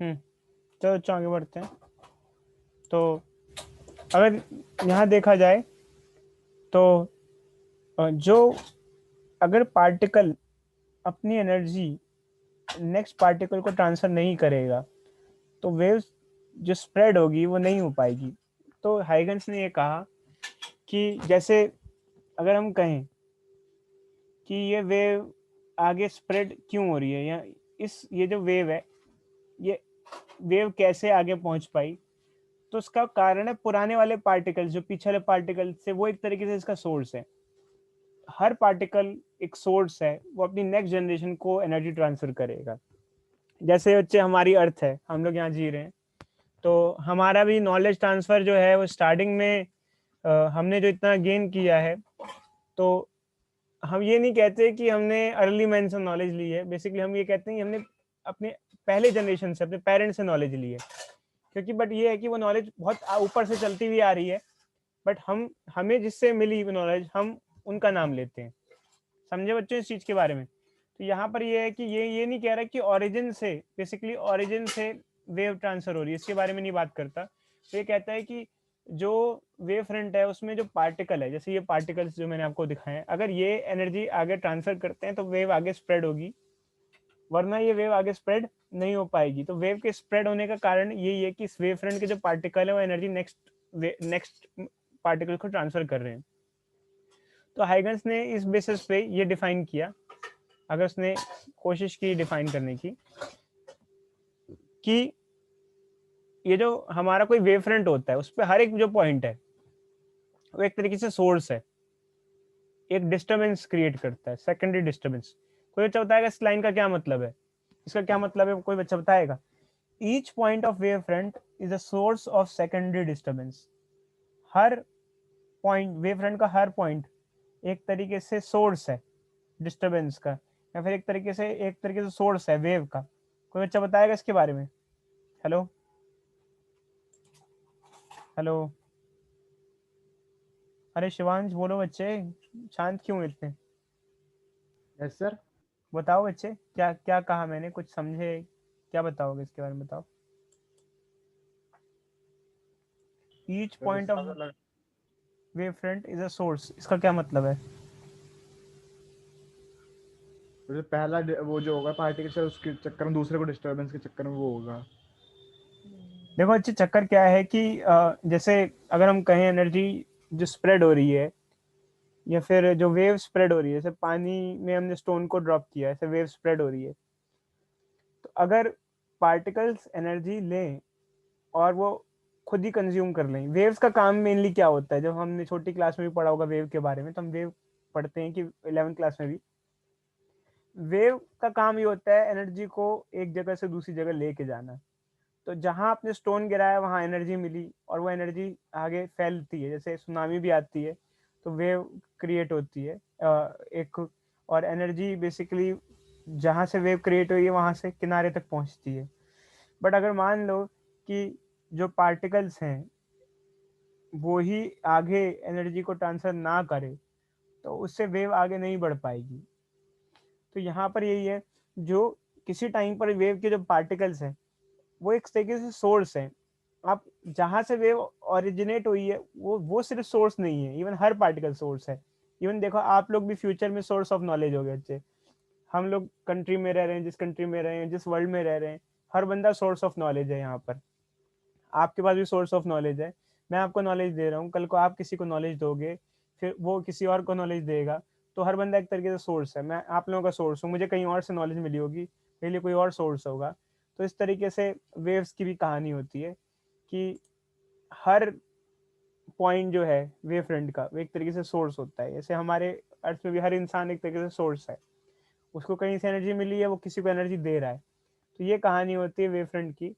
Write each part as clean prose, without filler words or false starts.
चलो अच्छा आगे बढ़ते हैं। तो अगर यहाँ देखा जाए तो जो अगर पार्टिकल अपनी एनर्जी नेक्स्ट पार्टिकल को ट्रांसफर नहीं करेगा तो वेव्स जो स्प्रेड होगी वो नहीं हो पाएगी। तो हाइगन्स ने ये कहा कि जैसे अगर हम कहें कि ये वेव आगे स्प्रेड क्यों हो रही है, या ये जो वेव है, ये वेव कैसे आगे पहुंच पाई, तो उसका कारण है पुराने वाले पार्टिकल्स, जो पीछे वाले पार्टिकल से, वो एक तरीके से इसका सोर्स है। हर पार्टिकल एक सोर्स है, वो अपनी नेक्स्ट जनरेशन को एनर्जी ट्रांसफर करेगा। जैसे बच्चे हमारी अर्थ है, हम लोग यहाँ जी रहे हैं, तो हमारा भी नॉलेज ट्रांसफर जो है वो स्टार्टिंग में हमने जो इतना गेन किया है, तो हम ये नहीं कहते कि हमने अर्ली मैन से नॉलेज ली है। बेसिकली हम ये कहते हैं कि हमने अपने पहले जनरेशन से, अपने पेरेंट्स से नॉलेज ली है। क्योंकि बट ये है कि वो नॉलेज बहुत ऊपर से चलती हुई आ रही है, बट हमें जिससे मिली वो नॉलेज, हम उनका नाम लेते हैं। समझे बच्चों इस चीज के बारे में? तो यहाँ पर ये है कि ये नहीं कह रहा कि ओरिजिन से, बेसिकली ओरिजिन से वेव ट्रांसफर हो रही है, इसके बारे में नहीं बात करता। तो ये कहता है कि जो वेव फ्रंट है उसमें जो पार्टिकल है, जैसे ये पार्टिकल्स जो मैंने आपको दिखाए हैं, अगर ये एनर्जी आगे ट्रांसफर करते हैं तो वेव आगे स्प्रेड होगी, वरना ये वेव आगे स्प्रेड नहीं हो पाएगी। तो वेव के स्प्रेड होने का कारण यही है कि इस वेव फ्रंट के जो पार्टिकल है वो एनर्जी नेक्स्ट पार्टिकल को ट्रांसफर कर रहे हैं। तो हाइगन्स ने इस बेसिस पे ये डिफाइन किया, अगर उसने कोशिश की डिफाइन करने की, कि ये जो हमारा कोई वेव फ्रंट होता है उस पर हर एक जो पॉइंट है वो एक तरीके से सोर्स है, एक डिस्टर्बेंस क्रिएट करता है, सेकेंडरी डिस्टर्बेंस। कोई बच्चा बताएगा इस लाइन का क्या मतलब है, इसका क्या मतलब है, कोई बच्चा बताएगा? Each point of wave front is a source of secondary disturbance. Her point, wave front का हर पॉइंट एक तरीके से सोर्स है डिस्टर्बेंस का, या फिर एक तरीके से सोर्स है वेव का। कोई बच्चा बताएगा इसके बारे में? हेलो हेलो, अरे शिवांश बोलो बच्चे, शांत क्यों इतने? Yes sir. बताओ बच्चे, क्या क्या कहा मैंने, कुछ समझे? क्या बताओगे इसके बारे में, बताओ। ईच सर पॉइंट इसका ऑफ तो लग wave front is a source, इसका क्या मतलब है? तो पहला वो जो होगा पार्टिकल सर, उसके चक्कर में दूसरे को डिस्टरबेंस के चक्कर में वो होगा। देखो अच्छे, चक्कर क्या है कि जैसे अगर हम कहें एनर्जी जो स्प्रेड हो रही है, या फिर जो वेव स्प्रेड हो रही है, जैसे पानी में हमने स्टोन को ड्रॉप किया, ऐसे वेव स्प्रेड हो रही है। तो अगर पार्टिकल्स एनर्जी लें और वो खुद ही कंज्यूम कर लें, वेव्स का काम मेनली क्या होता है, जब हमने छोटी क्लास में भी पढ़ा होगा वेव के बारे में, तो हम वेव पढ़ते हैं कि 11th क्लास में भी, वेव का काम ये होता है एनर्जी को एक जगह से दूसरी जगह लेके जाना। तो जहां आपने स्टोन गिराया वहां एनर्जी मिली, और वो एनर्जी आगे फैलती है, जैसे सुनामी भी आती है तो वेव क्रिएट होती है एक, और एनर्जी बेसिकली जहां से वेव क्रिएट हुई है वहां से किनारे तक पहुंचती है। बट अगर मान लो कि जो पार्टिकल्स हैं वो ही आगे एनर्जी को ट्रांसफर ना करे, तो उससे वेव आगे नहीं बढ़ पाएगी। तो यहाँ पर यही है, जो किसी टाइम पर वेव के जो पार्टिकल्स हैं वो एक तरीके से सोर्स है। आप जहां से वेव ओरिजिनेट हुई है वो सिर्फ सोर्स नहीं है, इवन हर पार्टिकल सोर्स है। इवन देखो, आप लोग भी फ्यूचर में सोर्स ऑफ नॉलेज हो गए बच्चे। हम लोग कंट्री में रह रहे हैं, जिस कंट्री में रहे हैं, जिस वर्ल्ड में रह रहे हैं, हर बंदा सोर्स ऑफ नॉलेज है यहाँ पर। आपके पास भी सोर्स ऑफ नॉलेज है, मैं आपको नॉलेज दे रहा हूँ, कल को आप किसी को नॉलेज दोगे, फिर वो किसी और को नॉलेज देगा। तो हर बंदा एक तरीके से सोर्स है, मैं आप लोगों का सोर्स हूँ, मुझे कहीं और से नॉलेज मिली होगी, मेरे लिए कोई और सोर्स होगा। तो इस तरीके से वेव्स की भी कहानी होती है कि हर पॉइंट जो है वेव फ्रंट का, वो एक तरीके से सोर्स होता है। जैसे हमारे अर्थ में भी हर इंसान एक तरीके से सोर्स है, उसको कहीं से एनर्जी मिली है, वो किसी को एनर्जी दे रहा है। तो ये कहानी होती है वेव फ्रंट की,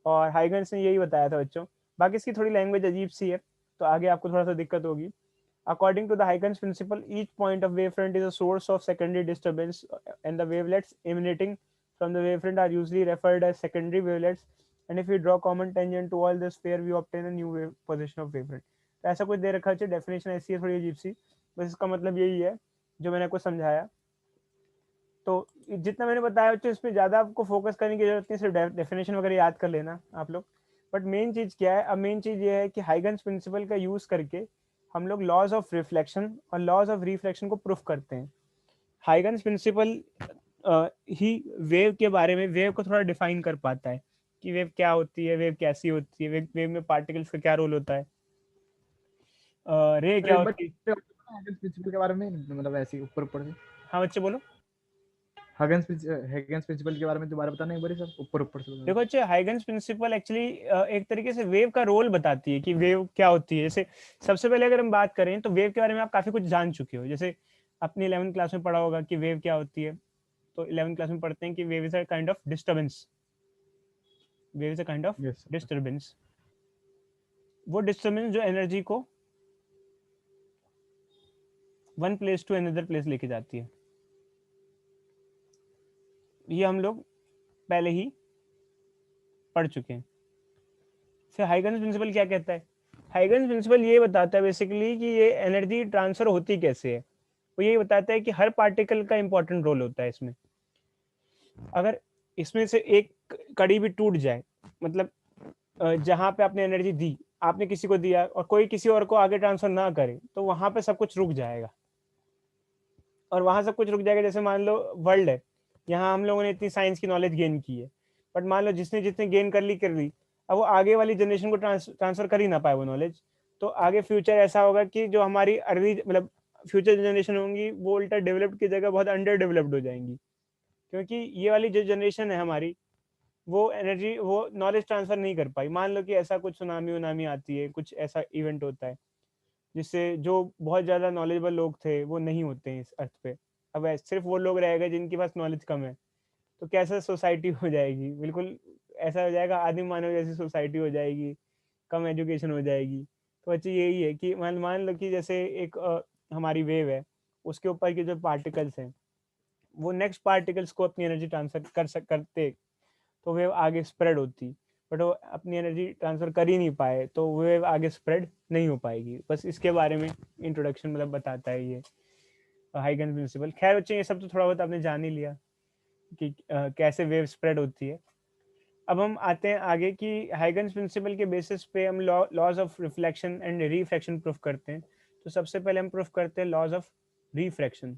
और हाइगन्स ने यही बताया था बच्चों। बाकी इसकी थोड़ी लैंग्वेज अजीब सी है, तो आगे आपको थोड़ा सा दिक्कत होगी। According to the Huygens principle, each point of wavefront is a source of secondary disturbance, and the wavelets emanating from the wavefront are usually referred as secondary wavelets. And if we draw common tangent to all this pair, we obtain a new wave position of wavefront. तो ऐसा कुछ दे रखा है, definition ऐसी है थोड़ी अजीब सी, बस इसका मतलब यही है जो मैंने आपको समझाया। तो जितना मैंने बताया बच्चों, इसमें ज़्यादा आपको फोकस करने की जरूरत नहीं, सिर्फ डेफिनेशन वगैरह याद कर लेना आप लोग। बट मेन चीज़ क्या है, अब मेन चीज़ ये है कि हाइगन्स प्रिंसिपल का यूज़ करके हम लोग लॉज ऑफ रिफ्लेक्शन और लॉज ऑफ रिफ्लेक्शन को प्रूफ करते हैं। हाइगन्स प्रिंसिपल ही वेव के बारे में, वेव को थोड़ा डिफाइन कर पाता है कि वेव क्या होती है, वेव कैसी होती है, वेव में पार्टिकल्स का क्या रोल होता है, रे सर क्या एक बार होती है। हगन्स प्रिंसिपल के बारे में, मतलब ऐसे ही ऊपर ऊपर से, हाँ बच्चे बोलो। हगन्स प्रिंसिपल के बारे में दोबारा बताना एक बार सर, ऊपर ऊपर से बता देखो दो। बच्चे, हाइगन्स प्रिंसिपल एक्चुअली एक तरीके से वेव का रोल बताती है कि वेव क्या होती है। जैसे सबसे पहले अगर हम बात करें तो वेव के बारे में आप काफ़ी कुछ जान चुके हो। जैसे अपनी 11th क्लास में पढ़ा होगा कि वेव क्या होती है। तो 11th क्लास में पढ़ते हैं कि wave is a kind of disturbance, wave is a kind of yes sir. Disturbance. वो डिस्टर्बेंस जो एनर्जी को one place to another place लेके जाती है, ये हम लोग पहले ही पढ़ चुके हैं। फिर हाइगन्स प्रिंसिपल क्या कहता है, हाइगन्स प्रिंसिपल ये बताता है बेसिकली कि ये एनर्जी ट्रांसफर होती कैसे है। वो यही बताता है कि हर पार्टिकल का इंपॉर्टेंट रोल होता है इसमें। अगर इसमें से एक कड़ी भी टूट जाए, मतलब जहां पे आपने एनर्जी दी, आपने किसी को दिया और कोई किसी और को आगे ट्रांसफर ना करे, तो वहां पे सब कुछ रुक जाएगा। और वहां सब कुछ रुक जाएगा। जैसे मान लो वर्ल्ड है, यहाँ हम लोगों ने इतनी साइंस की नॉलेज गेन की है, बट मान लो जिसने जितने गेन कर ली, अब वो आगे वाली जनरेशन को ट्रांसफर कर ही ना पाए वो नॉलेज, तो आगे फ्यूचर ऐसा होगा कि जो हमारी अर्ली, मतलब फ्यूचर जनरेशन होंगी, वो उल्टा डेवलप्ड की जगह बहुत अंडर डेवलप्ड हो जाएंगी। क्योंकि ये वाली जो जनरेशन है हमारी, वो एनर्जी, वो नॉलेज ट्रांसफर नहीं कर पाई। मान लो कि ऐसा कुछ सुनामी उनामी आती है, कुछ ऐसा इवेंट होता है जिससे जो बहुत ज़्यादा नॉलेजेबल लोग थे वो नहीं होते हैं इस अर्थ पे। अब सिर्फ वो लोग रह गए जिनके पास नॉलेज कम है, तो कैसा सोसाइटी हो जाएगी, बिल्कुल ऐसा हो जाएगा, आदिम मानव जैसी सोसाइटी हो जाएगी, कम एजुकेशन हो जाएगी। तो अच्छा यही है कि मान मान लो कि जैसे एक हमारी वेव है, उसके ऊपर के जो पार्टिकल्स हैं, वो नेक्स्ट पार्टिकल्स को अपनी एनर्जी ट्रांसफर करते, तो वेव आगे स्प्रेड होती। बट वो अपनी एनर्जी ट्रांसफर कर ही नहीं पाए, तो वेव आगे स्प्रेड नहीं हो पाएगी। बस इसके बारे में इंट्रोडक्शन मतलब बताता है ये हाइगन प्रिंसिपल। खैर बच्चे, ये सब तो थोड़ा बहुत आपने जान ही लिया कि कैसे वेव स्प्रेड होती है। अब हम आते हैं आगे कि हाइगन्स प्रिंसिपल के बेसिस पे हम laws of reflection and refraction proof करते हैं। तो सबसे पहले हम प्रूफ करते हैं लॉज ऑफ रिफ्रैक्शन।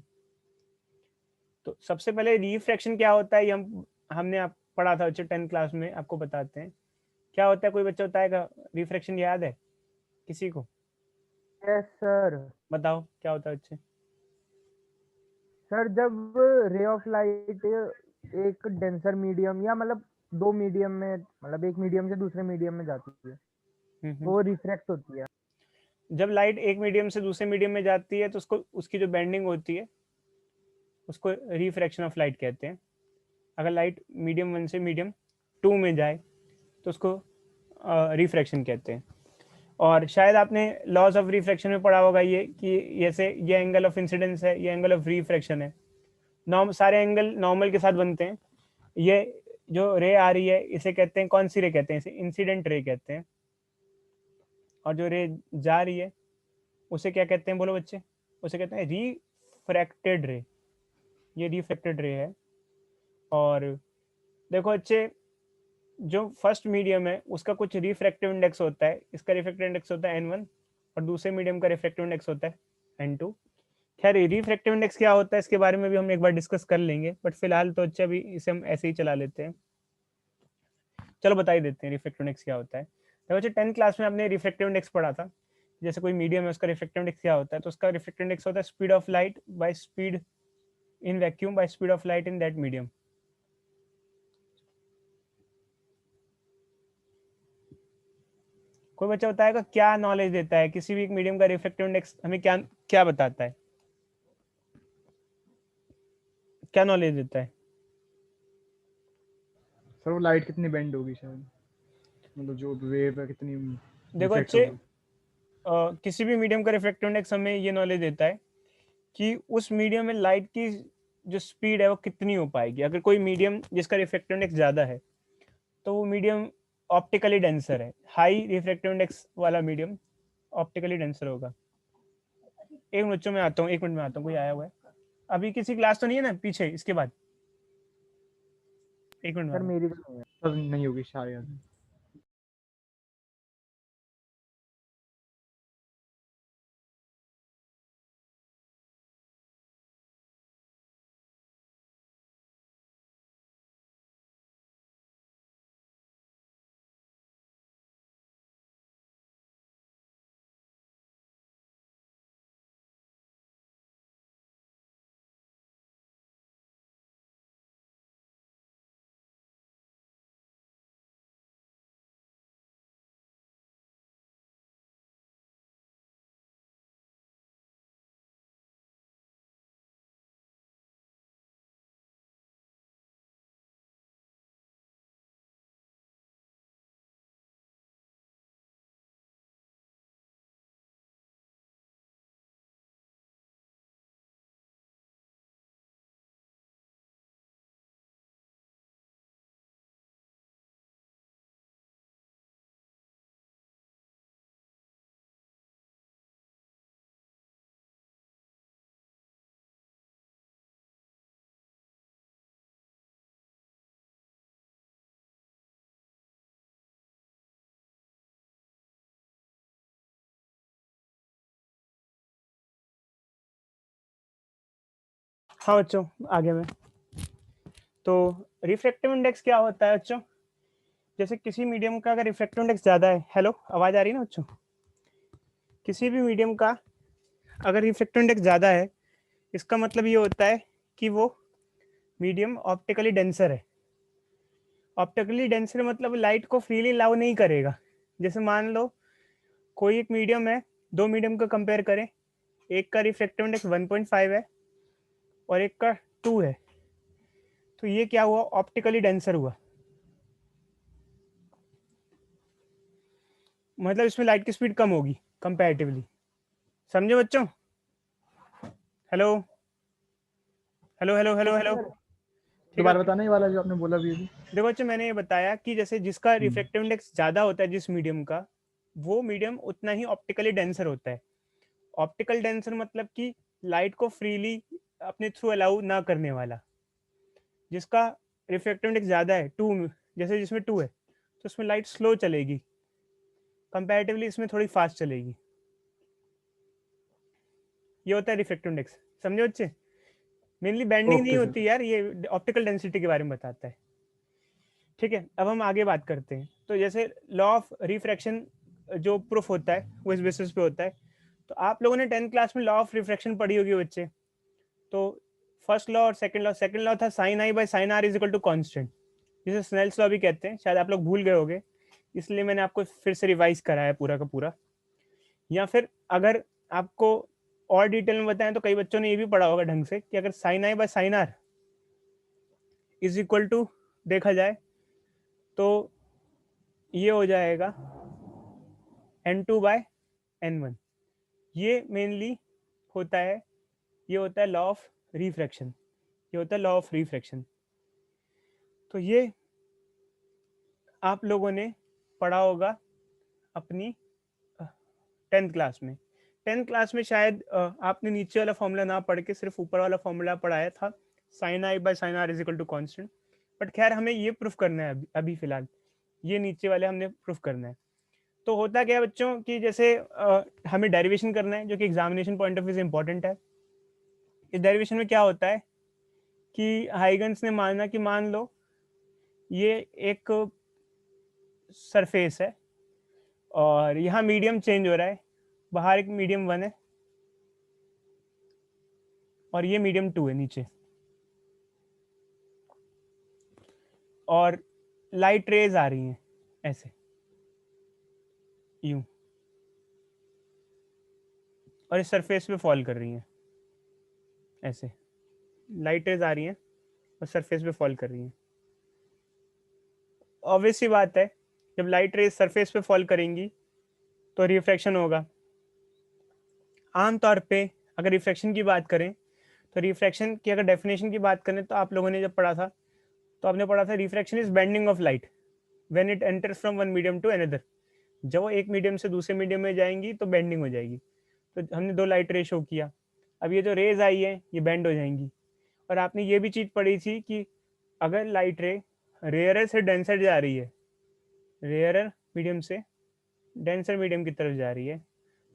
तो सबसे पहले रिफ्रैक्शन क्या होता है, ये हमने आप पढ़ा था बच्चे 10th क्लास में, आपको बताते हैं क्या होता है। कोई बच्चा बताएगा, रिफ्रैक्शन याद है किसी को? Yes sir. बताओ क्या होता है बच्चे। सर जब रे ऑफ लाइट एक डेंसर मीडियम या मतलब दो मीडियम में, मतलब एक मीडियम से दूसरे मीडियम में जाती है, वो रिफ्रैक्ट होती है। जब लाइट एक मीडियम से दूसरे मीडियम में जाती है तो उसको, उसकी जो बेंडिंग होती है, उसको रिफ्रैक्शन ऑफ लाइट कहते हैं। अगर लाइट मीडियम 1 से मीडियम 2 में जाए तो उसको रिफ्रैक्शन कहते हैं। और शायद आपने लॉज ऑफ रिफ्रैक्शन में पढ़ा होगा ये कि जैसे ये एंगल ऑफ इंसिडेंस है, ये एंगल ऑफ रिफ्रैक्शन है। सारे एंगल नॉर्मल के साथ बनते हैं। ये जो रे आ रही है इसे कहते हैं, कौन सी रे कहते हैं, इसे इंसिडेंट रे कहते हैं। और जो रे जा रही है उसे क्या कहते हैं, बोलो बच्चे? उसे कहते हैं रिफ्रैक्टेड रे। ये रिफ्रैक्टेड रे है। और देखो बच्चे, जो फर्स्ट मीडियम है उसका कुछ रिफ्रैक्टिव इंडेक्स होता है, इसका रिफ्रैक्टिव इंडेक्स होता है n1, और दूसरे मीडियम का रिफ्रैक्टिव इंडेक्स होता है n2। खैर रिफ्रैक्टिव इंडेक्स क्या होता है इसके बारे में भी हम एक बार डिस्कस कर लेंगे, बट फिलहाल तो अच्छा अभी इसे हम ऐसे ही चला लेते हैं। चलो बता ही देते हैं रिफ्रैक्टिव इंडेक्स क्या होता है। तो बच्चे 10th क्लास में आपने रिफ्रैक्टिव इंडेक्स पढ़ा था। जैसे कोई मीडियम है, उसका रिफ्रैक्टिव इंडेक्स क्या होता है, तो उसका रिफ्रैक्टिव इंडेक्स होता है speed of light by speed in vacuum by speed of light in that medium. कोई बच्चा बताएगा क्या नॉलेज देता है, किसी भी एक मीडियम का रिफ्रैक्टिव इंडेक्स हमें क्या क्या बताता है, क्या नॉलेज देता है? सर वो लाइट कितनी बेंड होगी शायद, मतलब जो वेव है कितनी देखो रिफ्लेक्ट अच्छे, होगी। किसी भी मीडियम का रिफ्रैक्टिव इंडेक्स हमें ये नॉलेज देता है कि उस मीडियम में लाइट की जो स्पीड है वो कितनी हो पाएगी। अगर कोई मीडियम जिसका रिफ्रैक्टिव इंडेक्स ज़्यादा है, तो वो मीडियम ऑप्टिकली डेंसर है। हाई रिफ्रैक्टिव इंडेक्स वाला मीडियम ऑप्टिकली डेंसर होगा। एक मिनट में आता हूँ, 1 मिनट में आता हूँ, कोई आया हुआ है। अभी किसी क्लास तो नहीं है ना पीछे इसके बाद? एक मिनट सर बाद। मेरी तो नहीं है। सर नहीं होगी शायद। हाँ बच्चों, आगे मैं। तो रिफ्रैक्टिव इंडेक्स क्या होता है बच्चों? जैसे किसी मीडियम का अगर रिफ्रैक्टिव इंडेक्स ज़्यादा है, हेलो आवाज़ आ रही है ना बच्चों? किसी भी मीडियम का अगर रिफ्रैक्टिव इंडेक्स ज़्यादा है, इसका मतलब ये होता है कि वो मीडियम ऑप्टिकली डेंसर है। ऑप्टिकली डेंसर मतलब लाइट को फ्रीली अलाउ नहीं करेगा। जैसे मान लो कोई एक मीडियम है, दो मीडियम को कंपेयर करें, एक का रिफ्रैक्टिव इंडेक्स 1.5 है और एक का 2 है, तो ये क्या हुआ? ऑप्टिकली डेंसर हुआ। मतलब इसमें लाइट की स्पीड कम होगी कंपैरेटिवली। समझे बच्चों? Hello hello hello hello yes hello. Sir. ठीक है। दोबारा बताना ये वाला जो आपने बोला अभी अभी। देखो बच्चों, मैंने ये बताया कि जैसे जिसका रिफ्रैक्टिव इंडेक्स ज़्यादा होता है जिस मीडियम का, वो मीडियम उतना ही ऑप्टिकली डेंसर होता है। ऑप्टिकल डेंसर मतलब कि लाइट को फ्रीली अपने थ्रू अलाउ ना करने वाला। जिसका रिफ्रैक्टिव इंडेक्स ज़्यादा है, 2, जैसे जिसमें 2 है, तो उसमें लाइट स्लो चलेगी, कंपैरेटिवली इसमें थोड़ी फास्ट चलेगी। ये होता है रिफ्रैक्टिव इंडेक्स। समझे बच्चे? मेनली बैंडिंग नहीं ओके सर। होती यार, ये ऑप्टिकल डेंसिटी के बारे में बताता है। ठीक है, अब हम आगे बात करते हैं। तो जैसे लॉ ऑफ रिफ्रैक्शन जो प्रूफ होता है वो इस बेसिस पे होता है। तो आप लोगों ने 10th क्लास में लॉ ऑफ रिफ्रैक्शन पढ़ी होगी बच्चे। तो फर्स्ट लॉ और सेकंड लॉ था sine I by sine R is equal to constant, जिसे स्नेल्स लॉ भी कहते हैं। शायद आप लोग भूल गए होंगे, इसलिए मैंने आपको फिर से रिवाइज कराया पूरा का पूरा। या फिर अगर आपको और डिटेल में बताएं तो कई बच्चों ने ये भी पढ़ा होगा ढंग से कि अगर sine I by sine R is equal to देखा जाए तो ये हो जाएगा n2 बाय n1। ये मेनली होता है, ये होता है लॉ ऑफ रिफ्रैक्शन। ये होता है लॉ ऑफ रिफ्रैक्शन। तो ये आप लोगों ने पढ़ा होगा अपनी 10th क्लास में। 10th क्लास में शायद आपने नीचे वाला फॉर्मूला ना पढ़ के सिर्फ ऊपर वाला फॉर्मूला पढ़ाया था, sine I by sine R is equal to constant. But खैर हमें ये प्रूफ करना है अभी फिलहाल, ये नीचे वाले हमने प्रूफ करना है। तो होता क्या है बच्चों कि जैसे हमें डेरिवेशन करना है, जो कि एग्जामिनेशन पॉइंट ऑफ व्यू से इंपॉर्टेंट है। इस डेरिवेशन में क्या होता है कि हाइगन्स ने माना कि मान लो ये एक सरफेस है और यहाँ मीडियम चेंज हो रहा है, बाहर एक मीडियम 1 है और ये मीडियम 2 है नीचे, और लाइट रेज आ रही हैं ऐसे यूं, और इस सरफेस पे फॉल कर रही हैं ऐसे। लाइट रेज आ रही हैं और सरफेस पे फॉल कर रही हैं। ऑब्वियस सी बात है, जब लाइट रेज सरफेस पे फॉल करेंगी तो रिफ्रैक्शन होगा। आमतौर पे अगर रिफ्रैक्शन की बात करें तो रिफ्रैक्शन की अगर डेफिनेशन की बात करें तो आप लोगों ने जब पढ़ा था तो आपने पढ़ा था refraction is bending of light when it enters from one medium to another. जब वो एक मीडियम से दूसरे मीडियम में जाएंगी तो बेंडिंग हो जाएगी। तो हमने दो लाइट रे शो किया, अब ये जो रेज आई है ये बेंड हो जाएंगी। और आपने ये भी चीज़ पढ़ी थी कि अगर लाइट रे रेयरर से डेंसर जा रही है, रेयरर मीडियम से डेंसर मीडियम की तरफ जा रही है,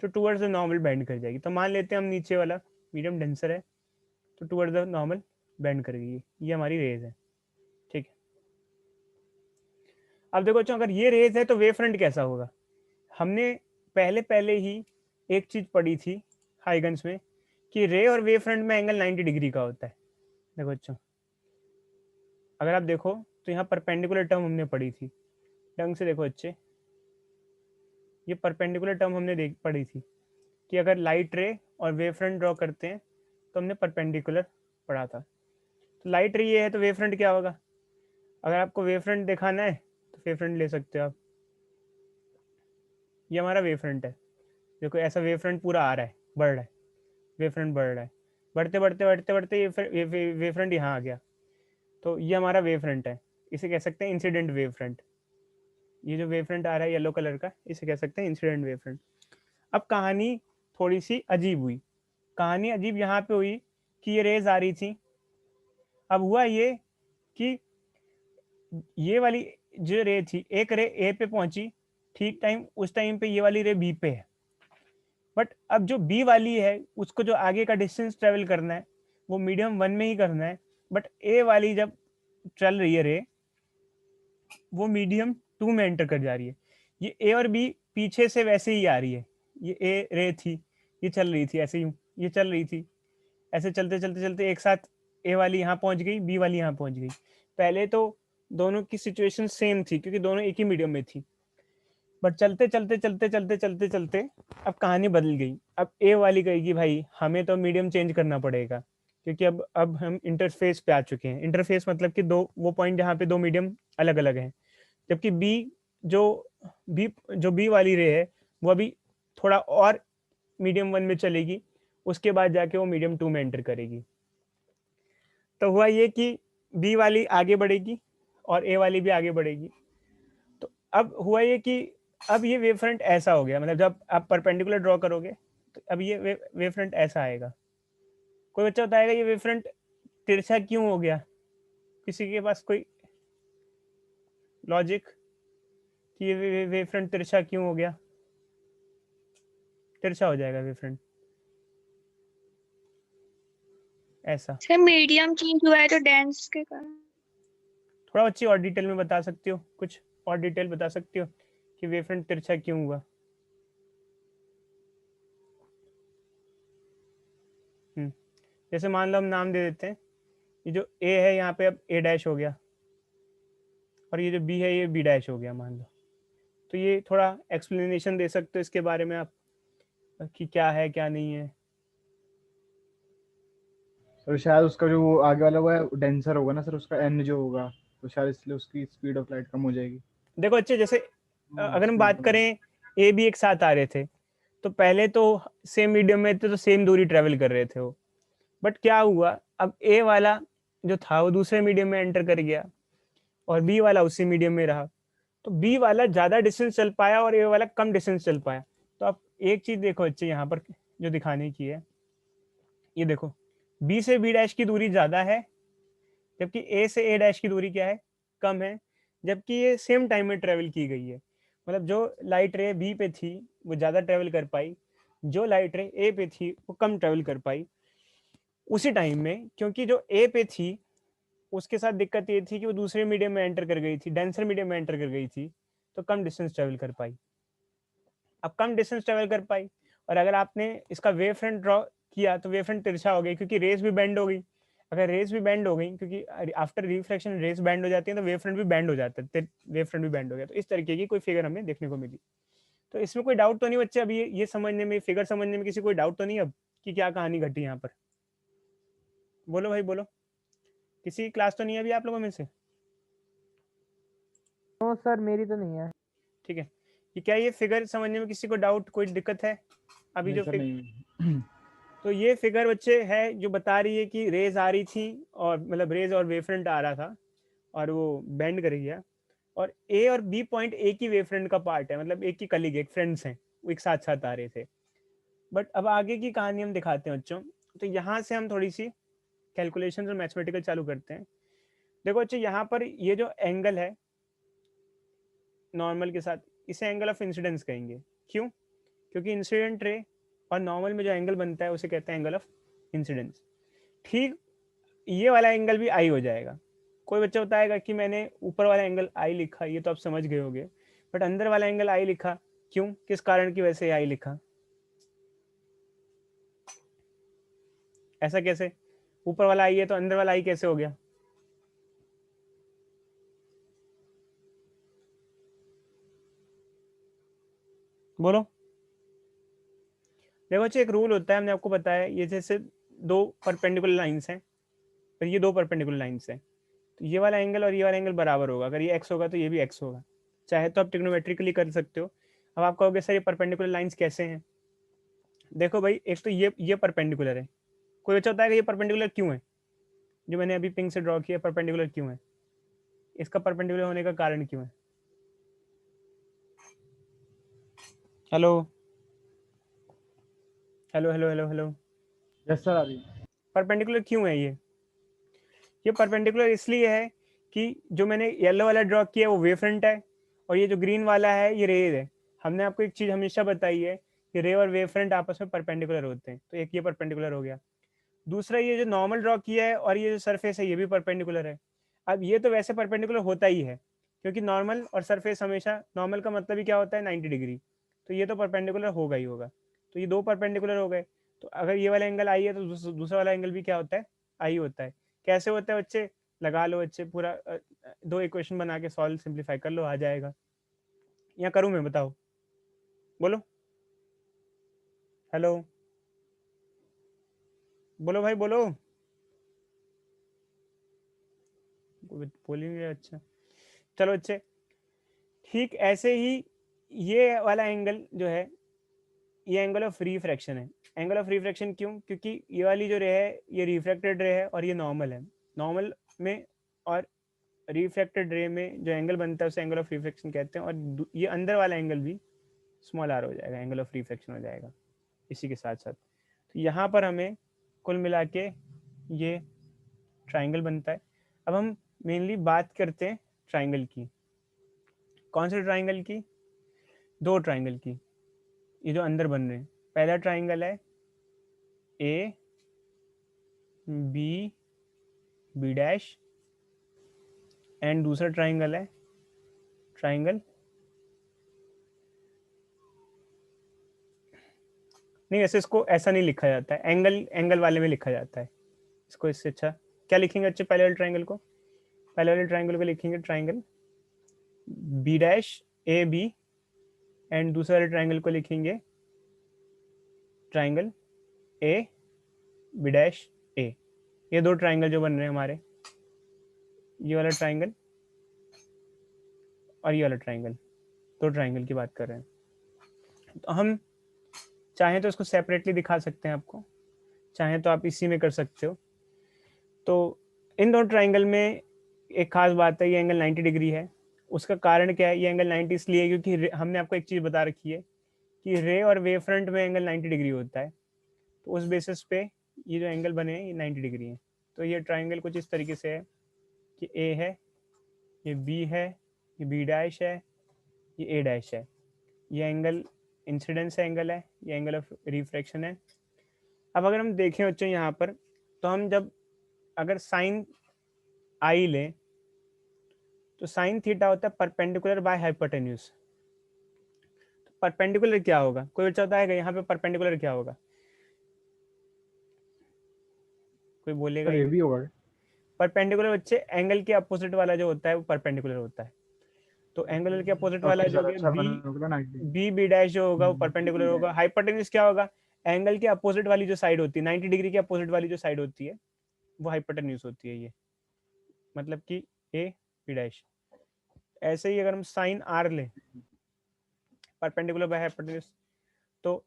तो टूवर्ड्स द नॉर्मल बेंड कर जाएगी। तो मान लेते हैं हम नीचे वाला मीडियम डेंसर है, तो टूवर्ड्स द नॉर्मल बेंड करेगी। ये हमारी रेज है, ठीक है। अब देखो अगर ये रेज है तो वेव फ्रंट कैसा होगा। हमने पहले ही एक चीज़ पढ़ी थी हाइगन्स में कि रे और वेव फ्रंट में एंगल 90 डिग्री का होता है। देखो बच्चों, अगर आप देखो तो यहाँ परपेंडिकुलर टर्म हमने पढ़ी थी, ढंग से देखो बच्चे, ये परपेंडिकुलर टर्म हमने पढ़ी थी कि अगर लाइट रे और वेव फ्रंट ड्रॉ करते हैं तो हमने परपेंडिकुलर पढ़ा था। तो लाइट रे ये है तो वेव फ्रंट क्या होगा। अगर आपको वेव फ्रंट दिखाना है तो वेव फ्रंट ले सकते हो आप। ये हमारा वेव फ्रंट है, देखो ऐसा वेव फ्रंट पूरा आ रहा है, बढ़ रहा है, वेव फ्रंट बढ़ रहा है, बढ़ते बढ़ते बढ़ते बढ़ते ये वेव फ्रंट यहाँ आ गया। तो ये हमारा वेव फ्रंट है, इसे कह सकते हैं इंसिडेंट वेव फ्रंट। ये जो वेव फ्रंट आ रहा है येलो कलर का, इसे कह सकते हैं इंसिडेंट वेव फ्रंट। अब कहानी थोड़ी सी अजीब हुई। कहानी अजीब यहाँ पे हुई कि ये रेज आ रही थी। अब हुआ ये कि ये वाली जो रे थी, एक रे ए पे पहुंची ठीक टाइम, उस टाइम पे ये वाली रे बी पे है। बट अब जो बी वाली है उसको जो आगे का डिस्टेंस ट्रेवल करना है वो मीडियम 1 में ही करना है। बट ए वाली जब चल रही है रे, वो मीडियम 2 में एंटर कर जा रही है। ये ए और बी पीछे से वैसे ही आ रही है। ये ए रे थी, ये चल रही थी ऐसे ही, ये चल रही थी ऐसे, चलते चलते चलते एक साथ ए वाली यहाँ पहुंच गई, बी वाली यहाँ पहुंच गई। पहले तो दोनों की सिचुएशन सेम थी क्योंकि दोनों एक ही मीडियम में थी। बट चलते चलते चलते चलते चलते चलते अब कहानी बदल गई। अब ए वाली कहेगी भाई हमें तो मीडियम चेंज करना पड़ेगा, क्योंकि अब हम इंटरफेस पे आ चुके हैं। इंटरफेस मतलब कि दो वो पॉइंट जहाँ पे दो मीडियम अलग अलग हैं। जबकि जो जो बी वाली रे है वो अभी थोड़ा और मीडियम 1 में चलेगी, उसके बाद जाके वो मीडियम 2 में एंटर करेगी। तो हुआ ये कि बी वाली आगे बढ़ेगी और ए वाली भी आगे बढ़ेगी। तो अब हुआ ये कि अब ये वेव फ्रंट ऐसा हो गया, मतलब जब आप परपेंडिकुलर ड्रॉ करोगे तो अब ये वेव फ्रंट ऐसा आएगा। कोई बच्चा बताएगा ये वेव फ्रंट तिरछा क्यों हो गया। किसी के पास कोई लॉजिक कि ये वेव फ्रंट तिरछा क्यों हो गया। तिरछा हो जाएगा वेव फ्रंट ऐसा। सर मीडियम चेंज हुआ है तो डेंस के कारण। थोड़ा बच्ची और डिटेल में बता सकती हो, कुछ और डिटेल बता सकती हो कि वेव फ्रंट तिरछा क्यों हुआ। जैसे मान लो हम नाम दे देते हैं, ये जो ए है यहाँ पे अब ए डैश हो गया और ये जो बी है ये बी डैश हो गया मान लो। तो ये थोड़ा एक्सप्लेनेशन दे सकते हो इसके बारे में आप कि क्या है क्या नहीं है। सर शायद उसका जो वो आगे वाला वो है डेंसर होगा ना सर, उसका एन जो होगा, तो शायद इसलिए उसकी स्पीड ऑफ लाइट कम हो जाएगी। देखो अच्छे, जैसे अगर हम speed बात कम करें ए बी एक साथ आ रहे थे तो पहले तो सेम मीडियम में थे तो सेम दूरी ट्रेवल कर रहे थे वो। बट क्या हुआ, अब ए वाला जो था वो दूसरे मीडियम में एंटर कर गया और बी वाला उसी मीडियम में रहा। तो बी वाला ज़्यादा डिस्टेंस चल पाया और ए वाला कम डिस्टेंस चल पाया। तो आप एक चीज़ देखो अच्छे यहाँ पर जो दिखाने की है, ये देखो बी से बी डैश की दूरी ज़्यादा है जबकि ए से ए डैश की दूरी क्या है, कम है। जबकि ये सेम टाइम में ट्रेवल की गई है, मतलब जो लाइट रे बी पे थी वो ज़्यादा ट्रेवल कर पाई, जो लाइट रे ए पे थी वो कम ट्रेवल कर पाई उसी टाइम में। क्योंकि जो ए पे थी उसके साथ दिक्कत ये थी कि वो दूसरे मीडियम में एंटर कर गई थी, डेंसर मीडियम में एंटर कर गई थी, तो कम डिस्टेंस ट्रेवल कर पाई। अब कम डिस्टेंस ट्रेवल कर पाई और अगर आपने इसका वेव फ्रंट ड्रॉ किया तो वेव फ्रंट तिरछा हो गई क्योंकि रेस भी बेंड हो गई। अगर रेस भी बेंड हो गई, क्योंकि आफ्टर रिफ्लेक्शन रेस बेंड हो जाती है, तो वेव फ्रंट भी बेंड हो जाता है, वेव फ्रंट भी बेंड हो गया। तो इस तरीके की कोई फिगर हमें देखने को मिली। तो इसमें कोई डाउट तो नहीं बच्चे, अभी ये समझने में, फिगर समझने में किसी कोई डाउट तो नहीं अब कि क्या कहानी घटी यहाँ पर। बोलो भाई बोलो, किसी क्लास तो नहीं है अभी आप लोगों में से। नो सर मेरी तो नहीं है। ठीक है, कि क्या ये फिगर समझने में किसी को डाउट कोई दिक्कत है अभी जो नहीं। तो ये फिगर बच्चे है जो बता रही है कि रेज आ रही थी और मतलब रेज और वेवफ्रंट आ रहा था और वो बेंड कर गया। और ए और बी पॉइंट एक ही वेवफ्रंट का पार्ट है, मतलब एक ही कलीग, एक फ्रेंड्स हैं, वो एक साथ साथ आ रहे थे। बट अब आगे की कहानी हम दिखाते हैं बच्चों। तो यहाँ से हम थोड़ी सी कैलकुलेशन और मैथमेटिकल चालू करते हैं। देखो अच्छा, यहाँ पर ये जो एंगल है नॉर्मल के साथ, इसे एंगल ऑफ इंसिडेंस कहेंगे। क्यों? क्योंकि इंसिडेंट रे और नॉर्मल में जो एंगल बनता है उसे कहते हैं एंगल ऑफ इंसिडेंस। ठीक ये वाला एंगल भी आई हो जाएगा। कोई बच्चा बताएगा कि मैंने ऊपर वाला एंगल आई लिखा, ये तो आप समझ गए होंगे, बट अंदर वाला एंगल आई लिखा क्यों, किस कारण की वजह से आई लिखा? ऐसा कैसे? ऊपर वाला आई है तो अंदर वाला आई कैसे हो गया? बोलो। देखो अच्छा, एक रूल होता है, हमने आपको बताया, ये जैसे दो परपेंडिकुलर लाइंस हैं, पर ये दो परपेंडिकुलर लाइंस हैं, तो ये वाला एंगल और ये वाला एंगल बराबर होगा। अगर ये एक्स होगा तो ये भी एक्स होगा। चाहे तो आप ट्रिग्नोमेट्रिकली कर सकते हो। अब आप कहोगे सर ये परपेंडिकुलर लाइंस कैसे हैं? देखो भाई, एक तो ये परपेंडिकुलर है। कोई बच्चा होता है कि ये परपेंडिकुलर क्यों है? जो मैंने अभी पिंक से ड्रॉ किया परपेंडिकुलर क्यों है? इसका परपेंडिकुलर होने का कारण क्यों है? Hello hello hello hello hello. Yes sir, आ रही। परपेंडिकुलर क्यों है ये परपेंडिकुलर इसलिए है कि जो मैंने येलो वाला ड्रॉ किया है वो वेव फ्रंट है, और ये जो ग्रीन वाला है ये रेज है। हमने आपको एक चीज हमेशा बताई है कि रे और वेव फ्रंट आपस में परपेंडिकुलर होते हैं, तो एक ये परपेंडिकुलर हो गया। दूसरा ये जो नॉर्मल ड्रॉ किया है और ये जो सरफेस है ये भी परपेंडिकुलर है। अब ये तो वैसे परपेंडिकुलर होता ही है, क्योंकि नॉर्मल और सरफेस हमेशा, नॉर्मल का मतलब ही क्या होता है 90 डिग्री, तो ये तो परपेंडिकुलर होगा ही होगा। तो ये दो परपेंडिकुलर हो गए। तो अगर ये वाला एंगल आई है तो दूसरा वाला एंगल भी क्या होता है? आई होता है। कैसे होता है बच्चे? लगा लो बच्चे, पूरा दो इक्वेशन बना के सॉल्व सिंप्लीफाई कर लो, आ जाएगा। या करूँ मैं? बताओ, बोलो। हेलो, बोलो भाई बोलो। बोलेंगे? अच्छा चलो अच्छे। ठीक ऐसे ही ये वाला एंगल जो है ये एंगल ऑफ रिफ्रैक्शन है। एंगल ऑफ रिफ्रैक्शन क्यों? क्योंकि ये वाली जो रे है ये रिफ्रैक्टेड रे है और ये नॉर्मल है। नॉर्मल में और रिफ्रैक्टेड रे में जो एंगल बनता है उसे एंगल ऑफ रिफ्रैक्शन कहते हैं, और ये अंदर वाला एंगल भी स्मॉल आर हो जाएगा, एंगल ऑफ रिफ्रैक्शन हो जाएगा इसी के साथ साथ। तो यहाँ पर हमें कुल मिला के ये ट्राइंगल बनता है। अब हम मेनली बात करते हैं ट्राइंगल की। कौन से ट्राइंगल की? दो ट्राइंगल की, ये जो अंदर बन रहे हैं। पहला ट्राइंगल है A B B dash, and दूसरा ट्राइंगल है ट्राइंगल, नहीं ऐसे इसको ऐसा नहीं लिखा जाता है, एंगल एंगल वाले में लिखा जाता है इसको। इससे अच्छा क्या लिखेंगे अच्छे? पहले वाले ट्राइंगल को, पहले वाले ट्राइंगल को लिखेंगे triangle B dash A B, and दूसरे वाले ट्राइंगल को लिखेंगे triangle A B dash A. ये दो ट्राइंगल जो बन रहे हैं हमारे, ये वाला ट्राइंगल और ये वाला ट्राइंगल, दो ट्राइंगल की बात कर रहे हैं। तो हम चाहें तो इसको सेपरेटली दिखा सकते हैं आपको, चाहें तो आप इसी में कर सकते हो। तो इन दोनों ट्राइंगल में एक खास बात है, ये एंगल 90 डिग्री है। उसका कारण क्या है? ये एंगल 90 इसलिए क्योंकि हमने आपको एक चीज़ बता रखी है कि रे और वेव फ्रंट में एंगल 90 डिग्री होता है, तो उस बेसिस पे ये जो एंगल बने हैं ये 90 डिग्री है। तो ये ट्राइंगल कुछ इस तरीके से है कि ए है, ये बी है, ये बी डैश है, ये ए डैश है। ये एंगल इंसिडेंस एंगल है, ये एंगल ऑफ रिफ्रैक्शन है। अब अगर हम देखें बच्चों यहाँ पर, तो हम जब अगर साइन आई लें तो साइन थीटा होता है परपेंडिकुलर बाय हाइपोटेन्यूज। तो परपेंडिकुलर क्या होगा? कोई बच्चा होता है यहाँ पे परपेंडिकुलर क्या होगा? कोई बोलेगा सर ही ये नहीं। भी होगा। परपेंडिकुलर बच्चे एंगल के अपोजिट वाला जो होता है वो परपेंडिकुलर होता है। तो एंगल के अपोजिट वाला ओके जो सर, है अच्छा बी, मैंने बोला 90। बी बी डैश जो होगा वो परपेंडिकुलर होगा। हाइपोटेन्यूज क्या होगा? एंगल के अपोजिट वाली जो साइड होती है, 90 डिग्री के अपोजिट वाली जो साइड होती है वो हाइपोटेन्यूज होती है। ये मतलब कि ए बी डैश। ऐसे ही अगर हम साइन आर लें परपेंडिकुलर बाय हाइपोटेन्यूज, तो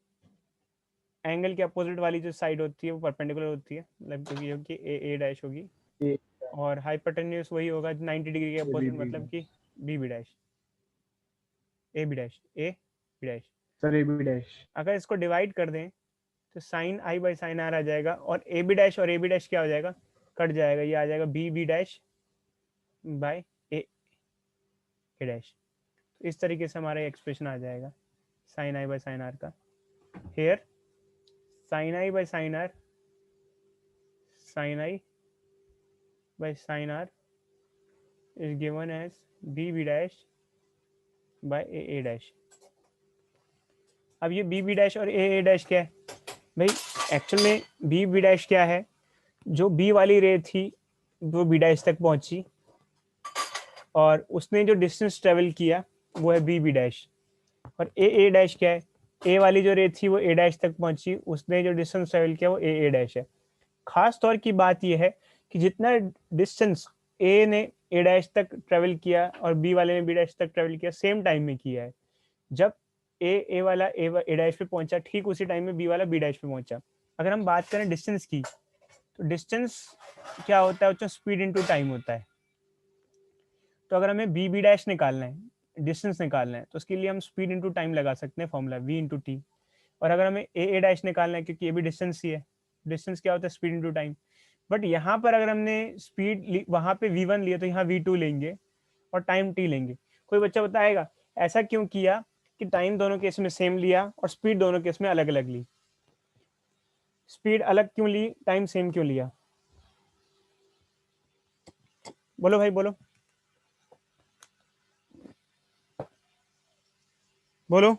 एंगल के अपोजिट वाली जो साइड होती है वो परपेंडिकुलर होती है, मतलब क्योंकि होगी ए ए डैश होगी, ए और हाइपोटेन्यूज वही होगा 90 डिग्री के बी अपोजिट, बी मतलब कि B B dash, A B dash, A B dash. Sir A B dash. अगर इसको डिवाइड कर दें तो sine I by sine R आ जाएगा, और ए बी डैश और ए बी डैश क्या हो जाएगा, कट जाएगा, ये आ जाएगा B B dash by A dash. तो इस तरीके से हमारा एक्सप्रेशन आ जाएगा sine I by sine R का। Here sine I by sine R, sin I by sin R is given as b b dash by a dash। अब ये b b dash और a dash क्या है भाई, actual में b b dash क्या है, जो b वाली रे थी वो b dash तक पहुंची और उसने जो डिस्टेंस ट्रेवल किया वो है b b dash, और a dash क्या है, a वाली जो रे थी वो a dash तक पहुंची, उसने जो डिस्टेंस ट्रेवल किया वो a dash है। खास तौर की बात यह है कि जितना डिस्टेंस ए ने ए डैश तक ट्रेवल किया और बी वाले ने बी डैश तक ट्रेवल किया, सेम टाइम में किया है। जब ए वाला ए डैश पे पहुंचा, ठीक उसी टाइम में बी वाला बी डैश पे पहुंचा। अगर हम बात करें डिस्टेंस की, तो डिस्टेंस क्या होता है, उसमें स्पीड इनटू टाइम होता है। तो अगर हमें बी बी डैश निकालना है, डिस्टेंस निकालना है, तो उसके लिए हम स्पीड इनटू टाइम लगा सकते हैं, फॉर्मूला v इंटू टी। और अगर हमें ए डैश निकालना है, क्योंकि ये भी डिस्टेंस ही है, डिस्टेंस क्या होता है, स्पीड इनटू टाइम। बट यहाँ पर अगर हमने स्पीड वहां पे v1 लिया तो यहाँ v2 लेंगे और टाइम t लेंगे। कोई बच्चा बताएगा ऐसा क्यों किया कि टाइम दोनों केस में सेम लिया और स्पीड दोनों केस में अलग अलग ली, स्पीड अलग क्यों ली, टाइम सेम क्यों लिया? बोलो भाई बोलो बोलो।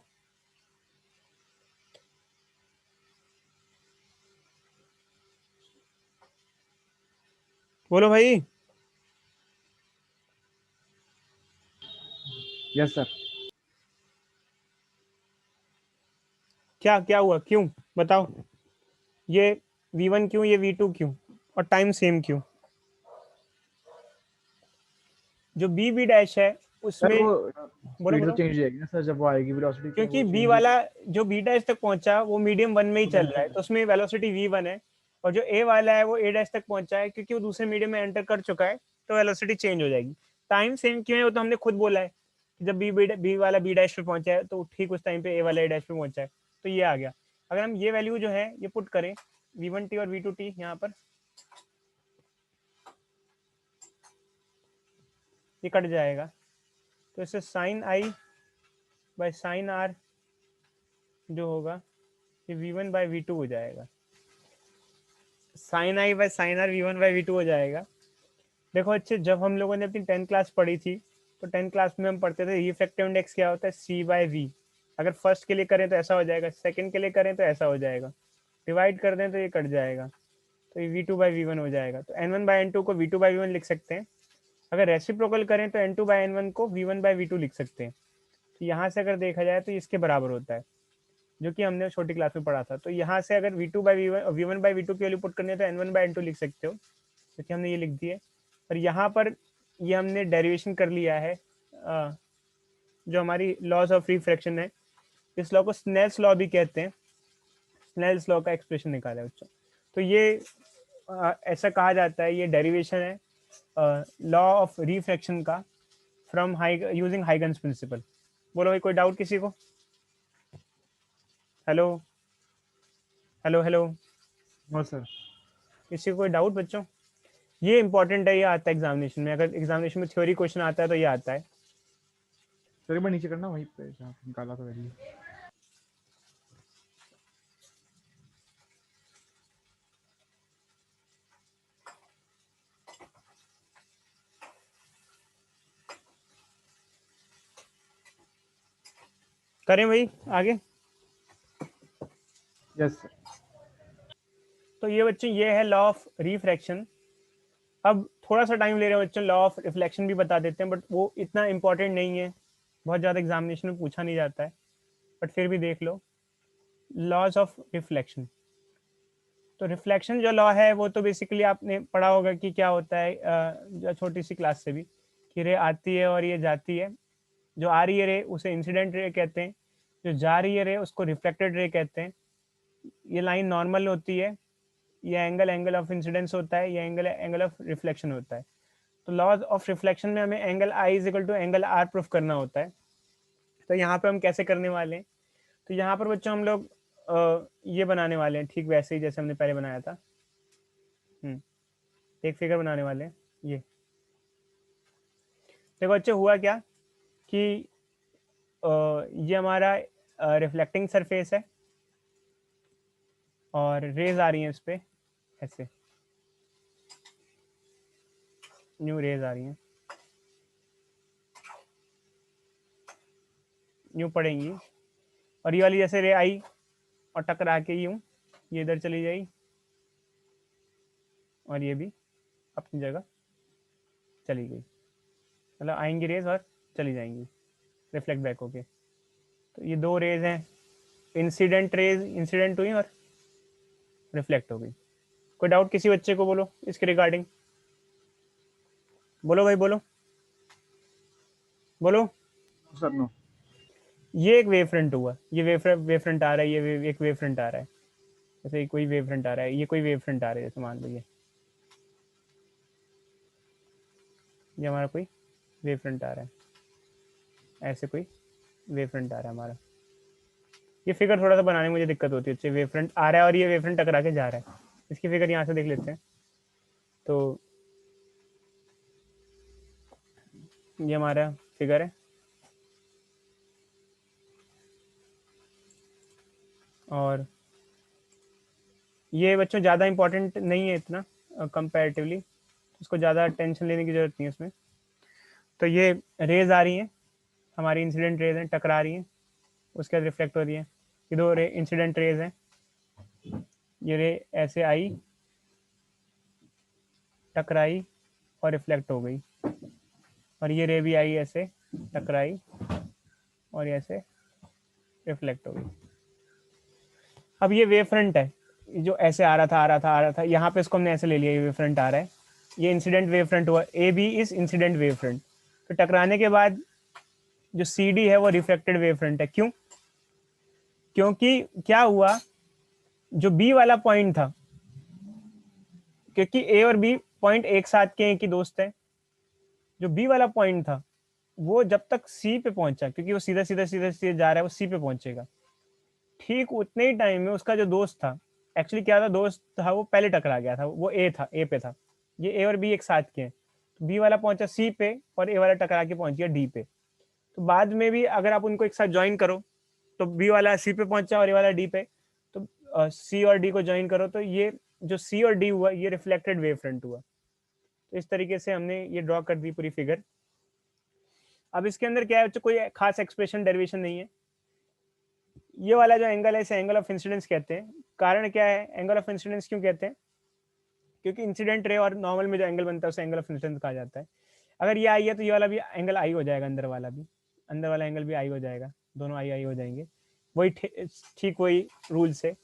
बोलो भाई। Yes sir. क्या क्या हुआ, क्यों बताओ? ये v1 क्यों, ये v2 क्यों, और टाइम सेम क्यों? जो b b डैश है उसमें सर वो बोलो स्पीड तो बोलो, चेंज हो जाएगी ना सर, जब वो आएगी वेलोसिटी तो क्योंकि वो b चेंज वाला जो b डैश तक पहुंचा वो मीडियम 1 में ही चल रहा है, होगी। तो उसमें वेलोसिटी v1 है, और जो a वाला है वो a डैश तक पहुंचा है क्योंकि वो दूसरे मीडियम में एंटर कर चुका है, तो वेलोसिटी चेंज हो जाएगी। टाइम सेम क्यों है वो तो हमने खुद बोला है कि जब b वाला b डैश पे पहुंचा है तो ठीक उस टाइम पे a वाला a डैश पे पहुंचा है, तो ये आ गया। अगर हम ये वैल्यू जो है ये पुट करें v1t और v2t यहाँ पर, ये कट जाएगा, तो इससे sine I by sine r जो होगा ये v1 बाय v2 हो जाएगा। Sine I by sine r v1 by v2 हो जाएगा। देखो अच्छे, जब हम लोगों ने अपनी 10th क्लास पढ़ी थी तो 10th क्लास में हम पढ़ते थे रिफ्रैक्टिव इंडेक्स क्या होता है, c बाय v। अगर फर्स्ट के लिए करें तो ऐसा हो जाएगा, सेकंड के लिए करें तो ऐसा हो जाएगा, डिवाइड कर दें तो ये कट जाएगा, तो ये v2 बाय v1 हो जाएगा। तो n1 बाय n2 को v2 बाय v1 लिख सकते हैं। अगर रेसिप्रोकल करें तो n2 बाय n1 को v1 बाय v2 लिख सकते हैं। तो यहाँ से अगर देखा जाए तो इसके बराबर होता है, जो कि हमने छोटी क्लास में पढ़ा था। तो यहाँ से अगर v2 bye v1 by v2 की वैल्यू पुट करनी है तो n1 बाय n2 लिख सकते हो, क्योंकि हमने ये लिख दिए। और यहाँ पर ये हमने डेरिवेशन कर लिया है, जो हमारी लॉज ऑफ रिफ्रैक्शन है, इस लॉ को स्नेल्स लॉ भी कहते हैं, स्नेल्स लॉ का एक्सप्रेशन निकाला है बच्चों। तो ये ऐसा कहा जाता है, ये डेरिवेशन है लॉ ऑफ रिफ्रैक्शन का फ्रॉम यूजिंग हाइगन्स प्रिंसिपल। बोलो भाई, कोई डाउट किसी को? हेलो हेलो हेलो, हाँ सर। किसी को कोई डाउट बच्चों? ये इंपॉर्टेंट है, ये आता है एग्जामिनेशन में, अगर एग्जामिनेशन में थ्योरी क्वेश्चन आता है तो ये आता है। सर एक बार नीचे करना वहीं पे जहाँ पे निकाला था वैल्यू। करें भाई आगे? Yes sir. तो ये बच्चों ये है लॉ ऑफ रिफ्रैक्शन। अब थोड़ा सा टाइम ले रहे हैं बच्चों, लॉ ऑफ रिफ्लेक्शन भी बता देते हैं, बट वो इतना इंपॉर्टेंट नहीं है, बहुत ज़्यादा एग्जामिनेशन में पूछा नहीं जाता है, बट फिर भी देख लो लॉज ऑफ रिफ्लेक्शन। तो रिफ्लेक्शन जो लॉ है वो तो बेसिकली आपने पढ़ा होगा कि क्या होता है, जो छोटी सी क्लास से भी, कि रे आती है और ये जाती है, जो आ रही है रे उसे इंसिडेंट रे कहते हैं, जो जा रही है रे उसको रिफ्लेक्टेड रे कहते हैं। ये लाइन नॉर्मल होती है, ये एंगल ऑफ इंसिडेंस होता है, ये एंगल ऑफ रिफ्लेक्शन होता है। तो लॉज ऑफ रिफ्लेक्शन में हमें angle i is equal to angle r proof करना होता है। तो यहाँ पे हम कैसे करने वाले हैं, तो यहाँ पर बच्चों हम लोग ये बनाने वाले हैं ठीक वैसे ही जैसे हमने पहले बनाया था। एक फिगर बनाने वाले हैं। ये देखो बच्चे हुआ क्या कि ये हमारा रिफ्लेक्टिंग सरफेस है और रेज आ रही हैं इस पे ऐसे, न्यू रेज आ रही हैं, न्यू पड़ेंगी, और ये वाली जैसे रे आई और टकरा के यूं ये इधर चली जाएगी और ये भी अपनी जगह चली गई, मतलब आएंगी रेज और चली जाएंगी रिफ्लेक्ट बैक होके। तो ये दो रेज हैं, इंसिडेंट रेज इंसिडेंट हुई और रिफ्लेक्ट हो गई। कोई डाउट किसी बच्चे को बोलो इसके रिगार्डिंग? बोलो भाई बोलो बोलो। Sir no. ये एक वेव फ्रंट हुआ, ये वेव फ्रंट आ रहा है, ये एक वेव फ्रंट आ रहा है, जैसे कोई वेव फ्रंट आ रहा है, ये कोई वेव फ्रंट आ रहा है, जैसे मान लो ये हमारा कोई वेव फ्रंट आ रहा है, ऐसे कोई वेव फ्रंट आ रहा है हमारा। ये फिगर थोड़ा सा बनाने में मुझे दिक्कत होती है, अच्छे वेव फ्रंट आ रहा है और ये वेव फ्रंट टकरा के जा रहा है। इसकी फिगर यहाँ से देख लेते हैं। तो ये हमारा फिगर है और ये बच्चों ज़्यादा इंपॉर्टेंट नहीं है इतना कंपैरेटिवली, उसको ज़्यादा टेंशन लेने की ज़रूरत नहीं है उसमें। तो ये रेज आ रही हैं हमारी, इंसिडेंट रेज हैं, टकरा रही हैं, उसके बाद रिफ्लेक्ट हो रही है। ये दो इंसिडेंट रेज हैं, ये रे ऐसे आई टकराई और रिफ्लेक्ट हो गई, और ये रे भी आई ऐसे टकराई और ऐसे रिफ्लेक्ट हो गई। अब ये वेव फ्रंट है जो ऐसे आ रहा था, यहाँ पे इसको हमने ऐसे ले लिया, ये वेव फ्रंट आ रहा है, ये इंसिडेंट वेव फ्रंट हुआ, A B is incident wave front. तो टकराने के बाद जो सी डी है वो रिफ्लेक्टेड वेव फ्रंट है। क्यों? क्योंकि क्या हुआ, जो बी वाला पॉइंट था, क्योंकि ए और बी पॉइंट एक साथ के एक ही दोस्त है, जो बी वाला पॉइंट था वो जब तक सी पे पहुंचा, क्योंकि वो सीधा सीधा सीधा सीधा जा रहा है, वो सी पे पहुंचेगा, ठीक उतने ही टाइम में उसका जो दोस्त था, एक्चुअली क्या था, दोस्त था वो पहले टकरा गया था, वो ए था, ए पे था, ये ए और बी एक साथ के हैं, तो बी वाला पहुंचा सी पे और ए वाला टकरा के पहुंच गया डी पे। तो बाद में भी अगर आप उनको एक साथ ज्वाइन करो तो बी वाला सी पे पहुंचा और ए वाला डी पे, तो सी और डी को ज्वाइन करो तो ये जो सी और डी हुआ ये रिफ्लेक्टेड वेव फ्रंट हुआ। तो इस तरीके से हमने ये ड्रॉ कर दी पूरी फिगर। अब इसके अंदर क्या है, कोई खास एक्सप्रेशन डेरिवेशन नहीं है। ये वाला जो एंगल है इसे एंगल ऑफ इंसिडेंस कहते हैं। कारण क्या है, एंगल ऑफ इंसिडेंस क्यों कहते हैं? क्योंकि इंसिडेंट रे और नॉर्मल में जो एंगल बनता है उसे एंगल ऑफ इंसिडेंस कहा जाता है। अगर ये आई है तो ये वाला भी एंगल आई हो जाएगा, अंदर वाला एंगल भी आई हो जाएगा, दोनों आई हो जाएंगे, वही ठीक वही रूल से।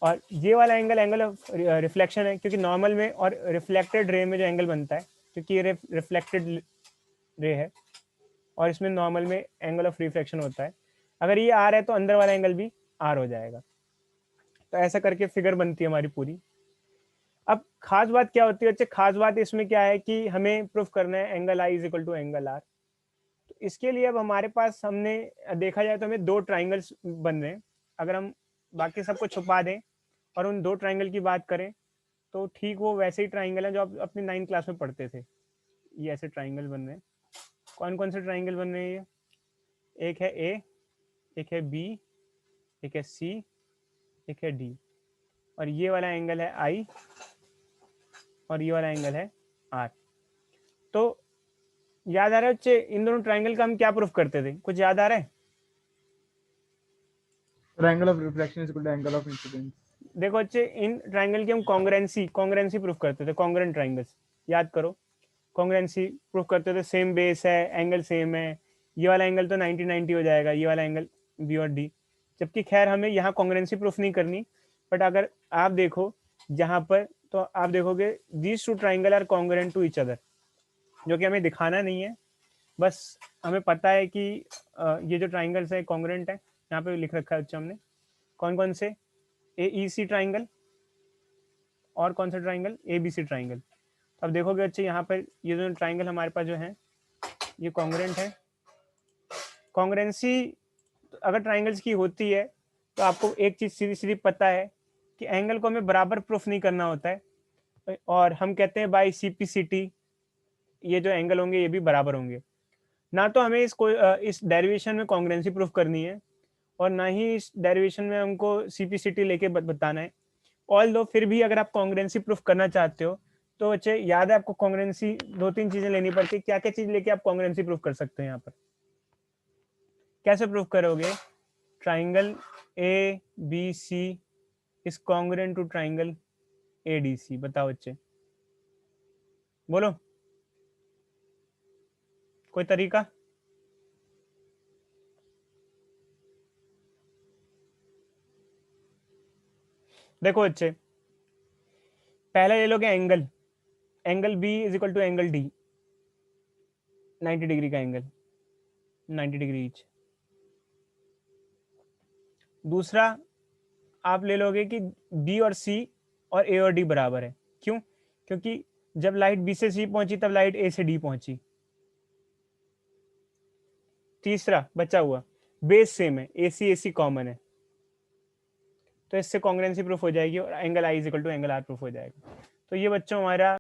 और ये वाला एंगल ऑफ रिफ्लेक्शन है, क्योंकि नॉर्मल में और रिफ्लेक्टेड रे में जो एंगल बनता है, क्योंकि ये रिफ्लेक्टेड रे है और इसमें नॉर्मल में एंगल ऑफ रिफ्लेक्शन होता है, अगर ये आर है तो अंदर वाला एंगल भी आर हो जाएगा। तो ऐसा करके फिगर बनती है हमारी पूरी। अब खास बात क्या होती है बच्चे, खास बात इसमें क्या है कि हमें प्रूफ करना है angle i is equal to angle r. तो इसके लिए अब हमारे पास, हमने देखा जाए तो हमें दो ट्राइंगल्स बन रहे हैं। अगर हम बाकी सबको छुपा दें और उन दो ट्राइंगल की बात करें तो ठीक वो वैसे ही ट्राइंगल है जो आप अपनी 9th क्लास में पढ़ते थे। ये ऐसे ट्राइंगल बन रहे हैं। कौन कौन से ट्राइंगल बन रहे हैं ये? एक है ए, एक है बी, एक है सी, एक है डी, और ये वाला एंगल है आई और ये वाला एंगल है आर। तो याद आ रहा है बच्चे, इन दोनों ट्राइंगल का हम क्या प्रूफ करते थे, कुछ याद आ रहा है? Angle of reflection is equal to angle of incidence. देखो बच्चे, इन ट्राइंगल की हम कॉन्ग्रेंसी प्रूफ करते थे, कॉन्ग्रेंट ट्राइंगल्स याद करो। कॉन्ग्रेंसी प्रूफ करते थे, सेम बेस है, एंगल सेम है, ये वाला एंगल तो 90-90 हो जाएगा, ये वाला एंगल बी और डी। जबकि खैर हमें यहाँ कॉन्ग्रेंसी प्रूफ नहीं करनी, बट अगर आप देखो जहाँ पर, तो आप देखोगे these two triangle are congruent to each other, जो कि हमें दिखाना नहीं है, बस हमें पता है कि ये जो ट्राइंगल्स है कॉन्ग्रेंट है। यहाँ पे लिख रखा है बच्चा हमने कौन कौन से, AEC ट्राइंगल और कौन सा ट्राइंगल, ABC ट्राइंगल। अब देखोगे बच्चे यहाँ पर ये जो ट्राइंगल हमारे पास जो है ये कॉन्ग्रेंट है। कॉन्ग्रेंसी अगर ट्राइंगल्स की होती है तो आपको एक चीज सीधी सीधी पता है कि एंगल को हमें बराबर प्रूफ नहीं करना होता है, और हम कहते हैं बाई CP/CT ये जो एंगल होंगे ये भी बराबर होंगे। ना तो हमें इस डेरिवेशन में कॉन्ग्रुएंसी प्रूफ करनी है, और ना ही इस डेरिवेशन में हमको CP/CT लेके बताना है। ऑल दो फिर भी अगर आप कॉन्ग्रुएंसी प्रूफ करना चाहते हो तो बच्चे याद है आपको कॉन्ग्रुएंसी 2-3 चीजें लेनी पड़ती है। क्या क्या चीज लेके आप कॉन्ग्रुएंसी प्रूफ कर सकते हैं? यहाँ पर कैसे प्रूफ करोगे? Triangle ABC is congruent to triangle ADC। बताओ बच्चे, बोलो कोई तरीका? देखो बच्चे, पहले ले लोगे angle B is equal to angle D, 90 degree का एंगल, 90 डिग्री ईच। दूसरा आप ले लोगे कि B और C और A और D बराबर है। क्यों? क्योंकि जब लाइट B से C पहुंची तब लाइट A से D पहुंची। तीसरा बचा हुआ बेस सेम है, AC कॉमन है, तो इससे कॉन्ग्रुएंसी प्रूफ हो जाएगी और angle I is equal to angle R proof हो जाएगा। तो ये बच्चों हमारा